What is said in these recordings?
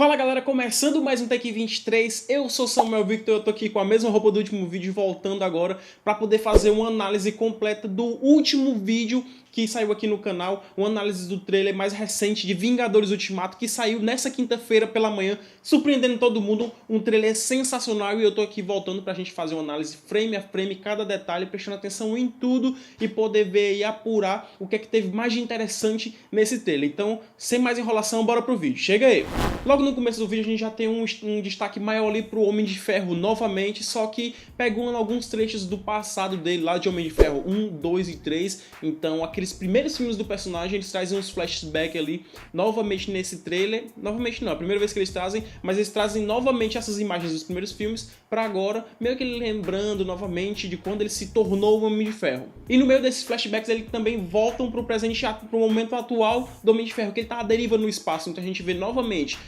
Fala galera, começando mais um Tech 23, eu sou Samuel Victor, eu tô aqui com a mesma roupa do último vídeo, voltando agora para poder fazer uma análise completa do último vídeo que saiu aqui no canal, uma análise do trailer mais recente de Vingadores Ultimato, que saiu nessa quinta-feira pela manhã, surpreendendo todo mundo, um trailer sensacional, e eu tô aqui voltando pra gente fazer uma análise frame a frame, cada detalhe, prestando atenção em tudo e poder ver e apurar o que é que teve mais de interessante nesse trailer. Então, sem mais enrolação, bora pro vídeo, chega aí! Logo no começo do vídeo a gente já tem um destaque maior ali pro Homem de Ferro novamente, só que pegando alguns trechos do passado dele lá de Homem de Ferro 1, 2 e 3, então aqueles primeiros filmes do personagem, eles trazem uns flashbacks ali novamente nesse trailer, novamente não, é a primeira vez que eles trazem, mas eles trazem novamente essas imagens dos primeiros filmes pra agora, meio que lembrando novamente de quando ele se tornou o Homem de Ferro. E no meio desses flashbacks eles também voltam pro presente, pro momento atual do Homem de Ferro, que ele tá à deriva no espaço, então a gente vê novamente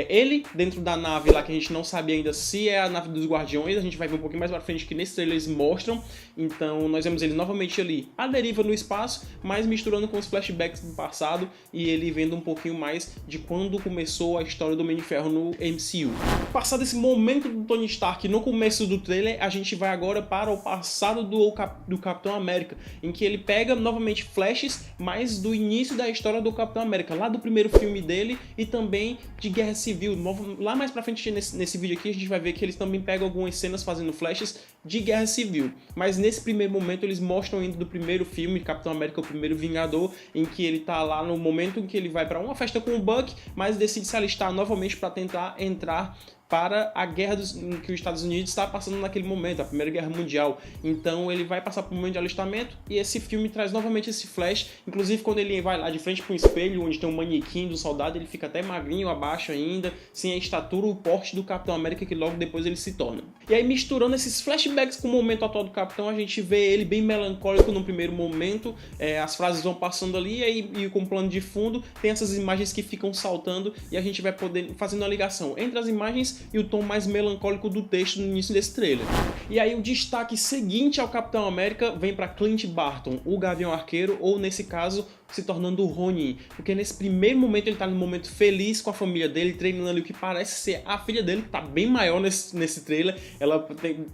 ele dentro da nave lá, que a gente não sabe ainda se é a nave dos Guardiões, a gente vai ver um pouquinho mais pra frente que nesse trailer eles mostram, então nós vemos ele novamente ali à deriva no espaço, mas misturando com os flashbacks do passado e ele vendo um pouquinho mais de quando começou a história do Homem de Ferro no MCU. Passado esse momento do Tony Stark no começo do trailer, a gente vai agora para o passado do Capitão América, em que ele pega novamente flashes, mas do início da história do Capitão América, lá do primeiro filme dele e também de Guerra Civil. Lá mais pra frente nesse vídeo aqui a gente vai ver que eles também pegam algumas cenas fazendo flashes de Guerra Civil, mas nesse primeiro momento eles mostram ainda do primeiro filme, Capitão América, o primeiro Vingador, em que ele tá lá no momento em que ele vai pra uma festa com o Buck, mas decide se alistar novamente para tentar entrar para a guerra que os Estados Unidos está passando naquele momento, a Primeira Guerra Mundial. Então ele vai passar por um momento de alistamento e esse filme traz novamente esse flash, inclusive quando ele vai lá de frente para um espelho, onde tem um manequim do soldado, ele fica até magrinho abaixo ainda, sem a estatura, o porte do Capitão América, que logo depois ele se torna. E aí misturando esses flashbacks com o momento atual do Capitão, a gente vê ele bem melancólico no primeiro momento, as frases vão passando ali e com o plano de fundo tem essas imagens que ficam saltando e a gente vai poder fazendo a ligação entre as imagens e o tom mais melancólico do texto no início desse trailer. E aí o destaque seguinte ao Capitão América vem para Clint Barton, o Gavião Arqueiro, ou nesse caso se tornando o Ronin, porque nesse primeiro momento ele tá num momento feliz com a família dele, treinando ali o que parece ser a filha dele, que tá bem maior nesse trailer. Ela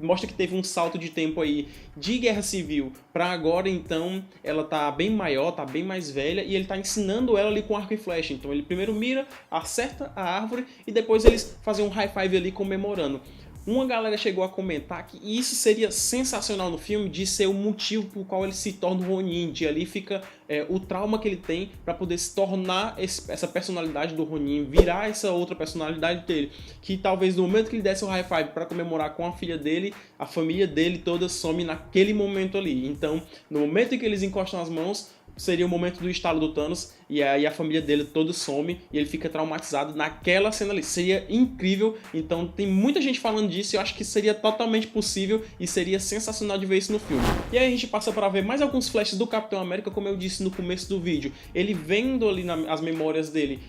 mostra que teve um salto de tempo aí de Guerra Civil pra agora, então ela tá bem maior, tá bem mais velha, e ele tá ensinando ela ali com arco e flecha. Então ele primeiro mira, acerta a árvore e depois eles fazem um high five ali comemorando. Uma galera chegou a comentar que isso seria sensacional no filme, de ser o motivo por qual ele se torna o Ronin, de ali fica o trauma que ele tem para poder se tornar essa personalidade do Ronin, virar essa outra personalidade dele, que talvez no momento que ele desse o high five para comemorar com a filha dele, a família dele toda some naquele momento ali. Então, no momento em que eles encostam as mãos, seria o momento do estalo do Thanos, e aí a família dele toda some e ele fica traumatizado naquela cena ali. Seria incrível, então tem muita gente falando disso e eu acho que seria totalmente possível e seria sensacional de ver isso no filme. E aí a gente passa para ver mais alguns flashes do Capitão América, como eu disse no começo do vídeo, ele vendo ali as memórias dele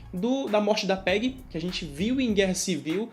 da morte da Peggy, que a gente viu em Guerra Civil,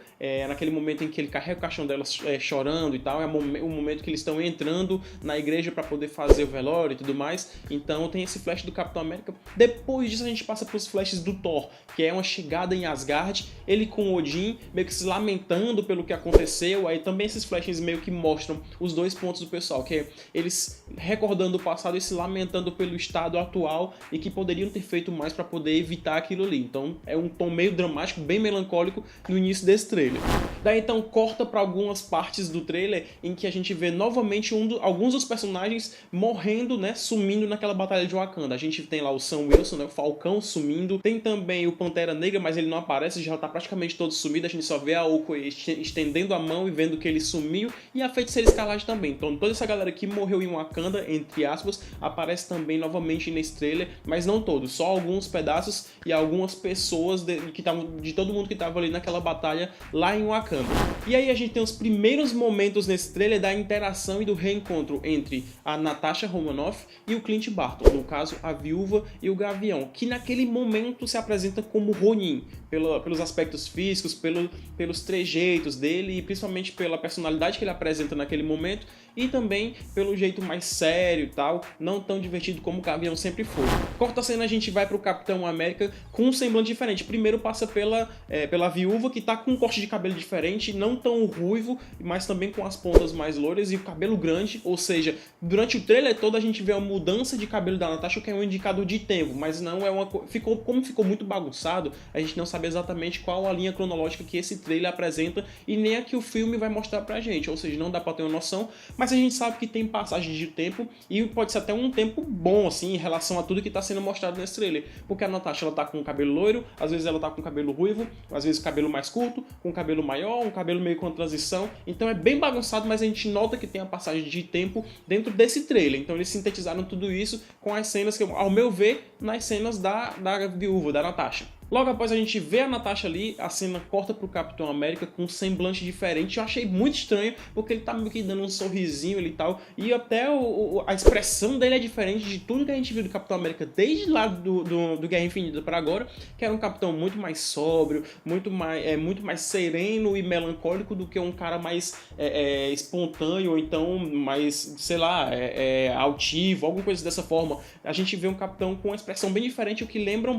naquele momento em que ele carrega o caixão dela chorando e tal, é o momento que eles estão entrando na igreja para poder fazer o velório e tudo mais. Então tem esse flash do Capitão América. Depois disso a gente passa para os flashes do Thor, que é uma chegada em Asgard, ele com Odin meio que se lamentando pelo que aconteceu. Aí também esses flashes meio que mostram os dois pontos do pessoal, que é eles recordando o passado e se lamentando pelo estado atual e que poderiam ter feito mais para poder evitar aquilo ali. Então é um tom meio dramático, bem melancólico no início desse trailer. Daí então corta para algumas partes do trailer em que a gente vê novamente alguns dos personagens morrendo, né, sumindo naquela batalha de Wakanda. A gente tem lá o Sam Wilson, né, o Falcão sumindo, tem também o Pantera Negra, mas ele não aparece, já tá praticamente todo sumido, a gente só vê a Okoye estendendo a mão e vendo que ele sumiu, e a Feiticeira Escarlate também. Então toda essa galera que morreu em Wakanda, entre aspas, aparece também novamente nesse trailer, mas não todos, só alguns pedaços e algumas pessoas de todo mundo que tava ali naquela batalha lá em Wakanda. E aí a gente tem os primeiros momentos nesse trailer da interação e do reencontro entre a Natasha Romanoff e o Clint Barton, no caso a Viúva e o Gavião, que naquele momento se apresenta como Ronin, pelos aspectos físicos, pelos trejeitos dele e principalmente pela personalidade que ele apresenta naquele momento e também pelo jeito mais sério e tal, não tão divertido como o Gavião sempre foi. Corta a cena, a gente vai pro Capitão América com um semblante diferente. Primeiro passa pela Viúva, que tá com um corte de cabelo diferente, não tão ruivo, mas também com as pontas mais loiras e o cabelo grande, ou seja, durante o trailer todo a gente vê uma mudança de cabelo da Natasha, que é um indicador de tempo, mas não é uma... Como ficou muito bagunçado, a gente não sabe exatamente qual a linha cronológica que esse trailer apresenta e nem a que o filme vai mostrar pra gente, ou seja, não dá pra ter uma noção, mas a gente sabe que tem passagem de tempo e pode ser até um tempo bom, assim, em relação a tudo que tá sendo mostrado nesse trailer, porque a Natasha, ela tá com o cabelo loiro, às vezes ela tá com o cabelo ruivo, às vezes o cabelo mais curto, com o cabelo maior, um cabelo meio com transição, então é bem bagunçado, mas a gente nota que tem a passagem de tempo dentro desse trailer, então eles sintetizaram tudo isso com as cenas que, ao meu ver, nas cenas da Viúva, da Natasha. Logo após a gente vê a Natasha ali, a cena corta pro Capitão América com um semblante diferente. Eu achei muito estranho, porque ele tá meio que dando um sorrisinho ali e tal. E até a expressão dele é diferente de tudo que a gente viu do Capitão América desde lá do Guerra Infinita para agora, que era um capitão muito mais sóbrio, muito mais sereno e melancólico do que um cara mais espontâneo, ou então mais, sei lá, altivo, alguma coisa dessa forma. A gente vê um capitão com uma expressão bem diferente, o que lembra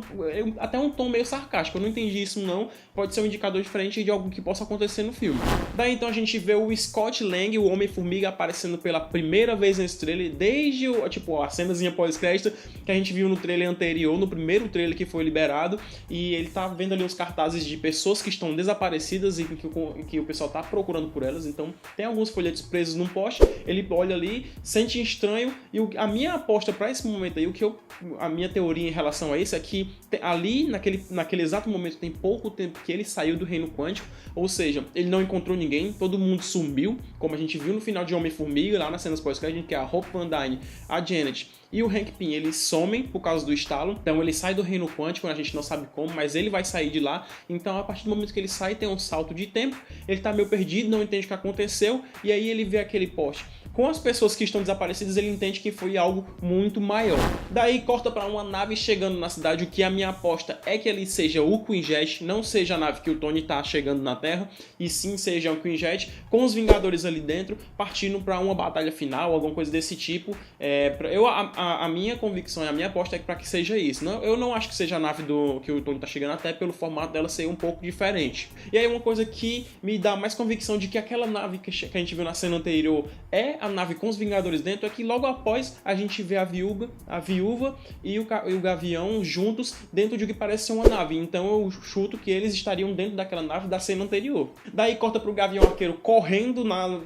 até um tom meio sarcástico. Eu não entendi isso não, pode ser um indicador diferente de algo que possa acontecer no filme. Daí então a gente vê o Scott Lang, o Homem-Formiga, aparecendo pela primeira vez nesse trailer, desde a cenazinha pós-crédito que a gente viu no trailer anterior, no primeiro trailer que foi liberado, e ele tá vendo ali uns cartazes de pessoas que estão desaparecidas e que o pessoal tá procurando por elas, então tem alguns folhetos presos num poste, ele olha ali, sente estranho, e a minha aposta para esse momento aí, a minha teoria em relação a isso é que ali, naquele exato momento, tem pouco tempo que ele saiu do Reino Quântico, ou seja, ele não encontrou ninguém, todo mundo sumiu, como a gente viu no final de Homem-Formiga, lá nas cenas pós-crédito, que é a Hope Van Dyne, a Janet e o Hank Pym, eles somem por causa do estalo, então ele sai do Reino Quântico, a gente não sabe como, mas ele vai sair de lá, então a partir do momento que ele sai, tem um salto de tempo, ele tá meio perdido, não entende o que aconteceu, e aí ele vê aquele poste. Com as pessoas que estão desaparecidas, ele entende que foi algo muito maior. Daí corta para uma nave chegando na cidade, o que a minha aposta é que ele seja o Quinjet, não seja a nave que o Tony tá chegando na Terra, e sim seja o Quinjet, com os Vingadores ali dentro, partindo para uma batalha final, alguma coisa desse tipo. A minha convicção e a minha aposta é para que seja isso. Eu não acho que seja a nave que o Tony tá chegando, até pelo formato dela ser um pouco diferente. E aí uma coisa que me dá mais convicção de que aquela nave que a gente viu na cena anterior é a nave com os Vingadores dentro, é que logo após a gente vê a Viúva e o Gavião juntos dentro de o que parece ser uma nave. Então eu chuto que eles estariam dentro daquela nave da cena anterior. Daí corta pro Gavião Arqueiro correndo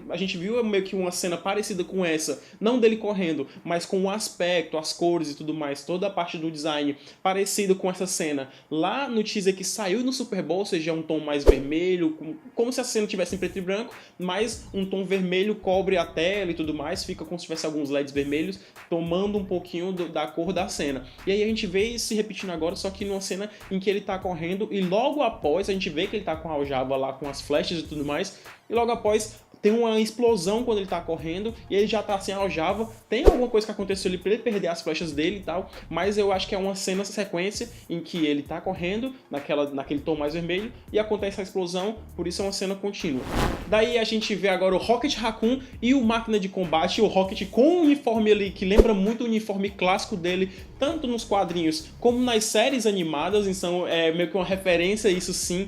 a gente viu meio que uma cena parecida com essa, não dele correndo, mas com o aspecto, as cores e tudo mais, toda a parte do design parecido com essa cena lá no teaser que saiu no Super Bowl, ou seja, um tom mais vermelho, como se a cena tivesse em preto e branco, mas um tom vermelho cobre a tela e tudo mais, fica como se tivesse alguns LEDs vermelhos tomando um pouquinho da cor da cena. E aí a gente vê isso se repetindo agora, só que numa cena em que ele tá correndo e logo após a gente vê que ele tá com a aljava lá, com as flechas e tudo mais, e logo após tem uma explosão quando ele tá correndo e ele já tá sem aljava. Tem alguma coisa que aconteceu ali pra ele perder as flechas dele e tal, mas eu acho que é uma cena sequência em que ele tá correndo naquele tom mais vermelho e acontece a explosão, por isso é uma cena contínua. Daí a gente vê agora o Rocket Raccoon e o Máquina de Combate, o Rocket com um uniforme ali que lembra muito o uniforme clássico dele, tanto nos quadrinhos como nas séries animadas, então é meio que uma referência, isso sim,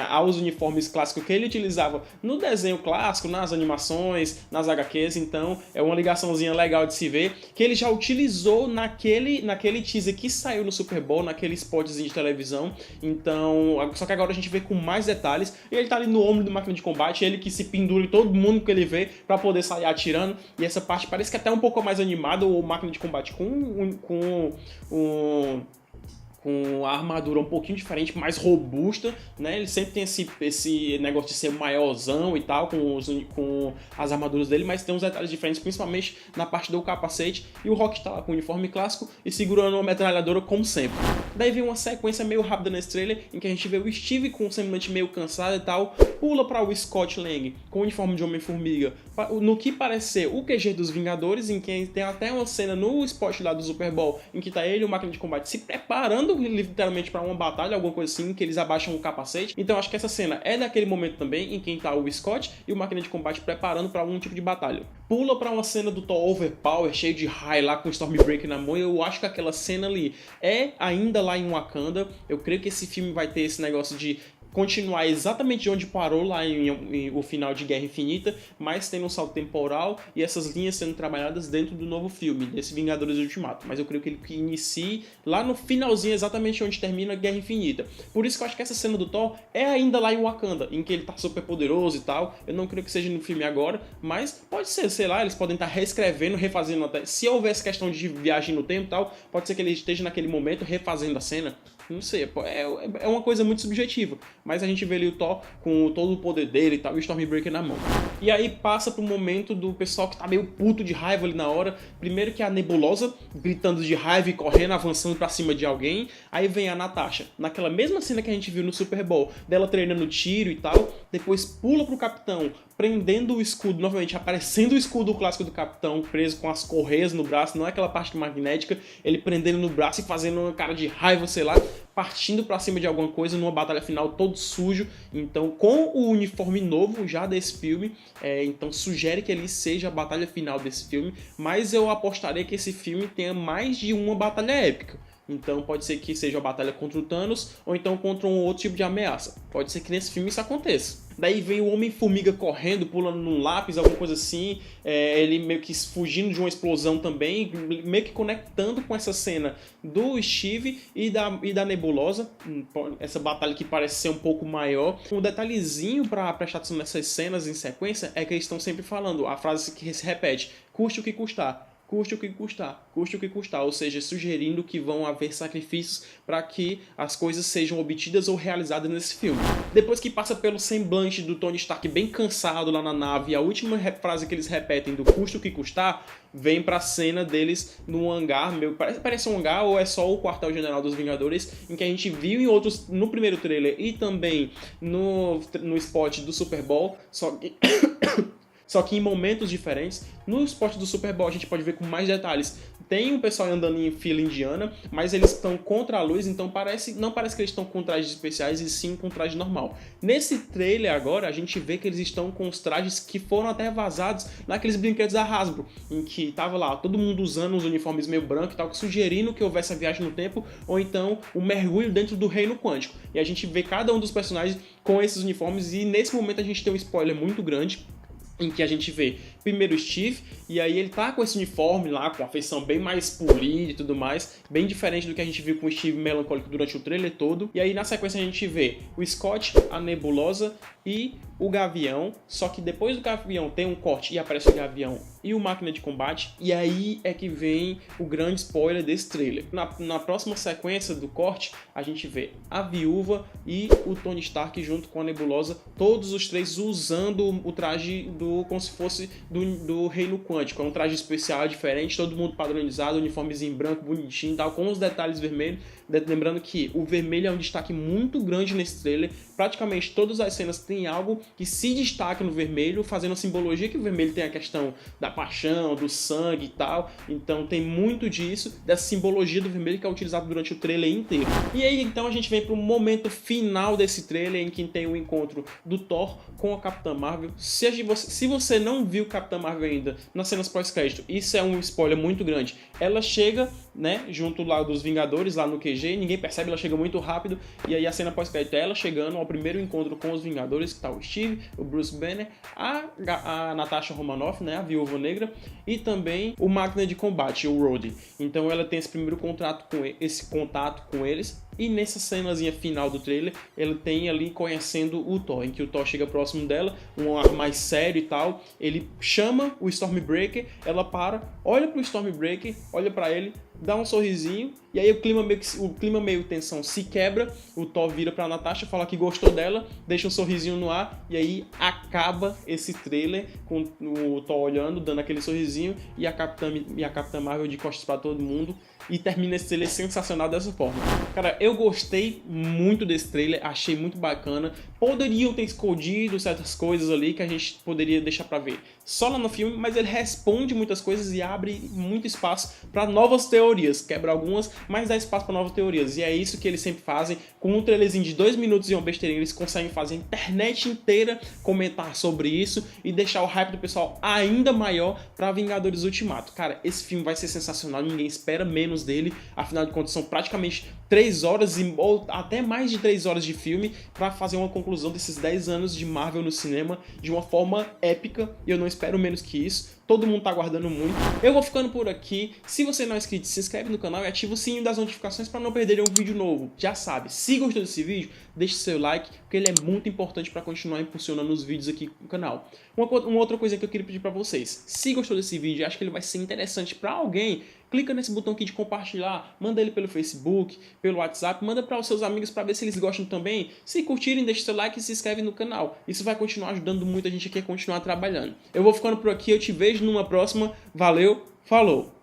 aos uniformes clássicos que ele utilizava no desenho clássico, nas animações, nas HQs, então é uma ligaçãozinha legal de se ver, que ele já utilizou naquele teaser que saiu no Super Bowl, naquele spotzinho de televisão, então, só que agora a gente vê com mais detalhes, e ele tá ali no ombro do Máquina de Combate, ele que se pendura em todo mundo que ele vê pra poder sair atirando, e essa parte parece que é até um pouco mais animada, o Máquina de Combate com com a armadura um pouquinho diferente, mais robusta, né? Ele sempre tem esse negócio de ser maiorzão e tal, com as armaduras dele, mas tem uns detalhes diferentes, principalmente na parte do capacete, e o Rock tá lá com o uniforme clássico e segurando uma metralhadora como sempre. Daí vem uma sequência meio rápida nesse trailer, em que a gente vê o Steve com um semblante meio cansado e tal, pula para o Scott Lang com o uniforme de Homem-Formiga, no que parece ser o QG dos Vingadores, em que tem até uma cena no spot lá do Super Bowl, em que tá ele e o Máquina de Combate se preparando literalmente para uma batalha, alguma coisa assim, que eles abaixam o capacete. Então acho que essa cena é daquele momento também, em que tá o Scott e o Máquina de Combate preparando para algum tipo de batalha. Pula para uma cena do Thor Overpower, cheio de raio lá com o Stormbreaker na mão, e eu acho que aquela cena ali é ainda lá em Wakanda. Eu creio que esse filme vai ter esse negócio de continuar exatamente de onde parou lá em o final de Guerra Infinita, mas tendo um salto temporal e essas linhas sendo trabalhadas dentro do novo filme, desse Vingadores Ultimato. Mas eu creio que ele inicie lá no finalzinho, exatamente onde termina Guerra Infinita. Por isso que eu acho que essa cena do Thor é ainda lá em Wakanda, em que ele tá super poderoso e tal. Eu não creio que seja no filme agora, mas pode ser, sei lá, eles podem estar reescrevendo, refazendo até. Se houvesse questão de viagem no tempo e tal, pode ser que ele esteja naquele momento refazendo a cena. Não sei, é uma coisa muito subjetiva. Mas a gente vê ali o Thor com todo o poder dele e tal, e o Stormbreaker na mão. E aí passa pro momento do pessoal que tá meio puto de raiva ali na hora. Primeiro que é a Nebulosa, gritando de raiva e correndo, avançando pra cima de alguém. Aí vem a Natasha, naquela mesma cena que a gente viu no Super Bowl, dela treinando tiro e tal. Depois pula pro Capitão, prendendo o escudo, novamente aparecendo o escudo clássico do Capitão, preso com as correias no braço, não é aquela parte magnética, ele prendendo no braço e fazendo uma cara de raiva, sei lá, partindo pra cima de alguma coisa numa batalha final todo sujo. Então, com o uniforme novo já desse filme, então sugere que ele seja a batalha final desse filme, mas eu apostaria que esse filme tenha mais de uma batalha épica. Então pode ser que seja a batalha contra o Thanos, ou então contra um outro tipo de ameaça. Pode ser que nesse filme isso aconteça. Daí vem o Homem-Formiga correndo, pulando num lápis, alguma coisa assim. Ele meio que fugindo de uma explosão também, meio que conectando com essa cena do Steve e da Nebulosa. Essa batalha que parece ser um pouco maior. Um detalhezinho para prestar atenção nessas cenas em sequência é que eles estão sempre falando, a frase que se repete, custe o que custar. Custe o que custar, custe o que custar, ou seja, sugerindo que vão haver sacrifícios para que as coisas sejam obtidas ou realizadas nesse filme. Depois que passa pelo semblante do Tony Stark bem cansado lá na nave, e a última frase que eles repetem do custe o que custar, vem pra cena deles no hangar, parece um hangar ou é só o quartel-general dos Vingadores, em que a gente viu em outros, no primeiro trailer e também no spot do Super Bowl, só que em momentos diferentes. No spot do Super Bowl a gente pode ver com mais detalhes. Tem um pessoal andando em fila indiana, mas eles estão contra a luz, então não parece que eles estão com trajes especiais, e sim com traje normal. Nesse trailer agora, a gente vê que eles estão com os trajes que foram até vazados naqueles brinquedos da Hasbro, em que tava lá todo mundo usando os uniformes meio branco e tal, sugerindo que houvesse a viagem no tempo, ou então o mergulho dentro do reino quântico. E a gente vê cada um dos personagens com esses uniformes, e nesse momento a gente tem um spoiler muito grande, em que a gente vê primeiro o Steve, e aí ele tá com esse uniforme lá, com a feição bem mais polida e tudo mais, bem diferente do que a gente viu com o Steve melancólico durante o trailer todo. E aí na sequência a gente vê o Scott, a Nebulosa e o Gavião, só que depois do Gavião tem um corte e aparece o Gavião e o Máquina de Combate, e aí é que vem o grande spoiler desse trailer. Na próxima sequência do corte, a gente vê a Viúva e o Tony Stark junto com a Nebulosa, todos os três usando o traje como se fosse do Reino Quântico. É um traje especial, diferente, todo mundo padronizado, uniformezinho branco, bonitinho, tal, com os detalhes vermelhos. Lembrando que o vermelho é um destaque muito grande nesse trailer. Praticamente todas as cenas têm algo que se destaca no vermelho, fazendo a simbologia que o vermelho tem a questão da paixão, do sangue e tal. Então tem muito disso, dessa simbologia do vermelho que é utilizado durante o trailer inteiro. E aí então a gente vem para o momento final desse trailer, em que tem o encontro do Thor com a Capitã Marvel. Se você não viu Capitã Marvel ainda nas cenas pós-crédito, isso é um spoiler muito grande. Ela chega, né, junto lá dos Vingadores, lá no QG, ninguém percebe, ela chega muito rápido, e aí a cena pós-crédito é ela chegando ao primeiro encontro com os Vingadores, que tá o Steve, o Bruce Banner, a Natasha Romanoff, né, a Viúva Negra, e também o Máquina de Combate, o Rhodey. Então ela tem esse primeiro contato com eles, e nessa cenazinha final do trailer, ele tem ali conhecendo o Thor, em que o Thor chega próximo dela, um ar mais sério e tal, ele chama o Stormbreaker, ela para, olha pro Stormbreaker, olha pra ele, dá um sorrisinho e aí o clima meio tensão se quebra, o Thor vira pra Natasha, fala que gostou dela, deixa um sorrisinho no ar, e aí acaba esse trailer com o Thor olhando, dando aquele sorrisinho, e a Capitã Marvel de costas pra todo mundo, e termina esse trailer sensacional dessa forma. Cara, eu gostei muito desse trailer, achei muito bacana. Poderiam ter escondido certas coisas ali que a gente poderia deixar pra ver só lá no filme, mas ele responde muitas coisas e abre muito espaço para novas teorias. Quebra algumas, mas dá espaço para novas teorias. E é isso que eles sempre fazem. Com um trailerzinho de 2 minutos e uma besteirinha, eles conseguem fazer a internet inteira comentar sobre isso e deixar o hype do pessoal ainda maior para Vingadores Ultimato. Cara, esse filme vai ser sensacional, ninguém espera menos dele. Afinal de contas, são praticamente 3 horas ou até mais de 3 horas de filme para fazer uma conclusão desses 10 anos de Marvel no cinema de uma forma épica. E eu não espero menos que isso. Todo mundo tá aguardando muito. Eu vou ficando por aqui. Se você não é inscrito, se inscreve no canal e ativa o sininho das notificações para não perder um vídeo novo. Já sabe, se gostou desse vídeo, deixe seu like, porque ele é muito importante para continuar impulsionando os vídeos aqui no canal. Uma outra coisa que eu queria pedir para vocês. Se gostou desse vídeo e acha que ele vai ser interessante para alguém, clica nesse botão aqui de compartilhar, manda ele pelo Facebook, pelo WhatsApp, manda para os seus amigos para ver se eles gostam também. Se curtirem, deixe seu like e se inscreve no canal. Isso vai continuar ajudando muito a gente aqui a continuar trabalhando. Eu vou ficando por aqui, eu te vejo numa próxima. Valeu, falou!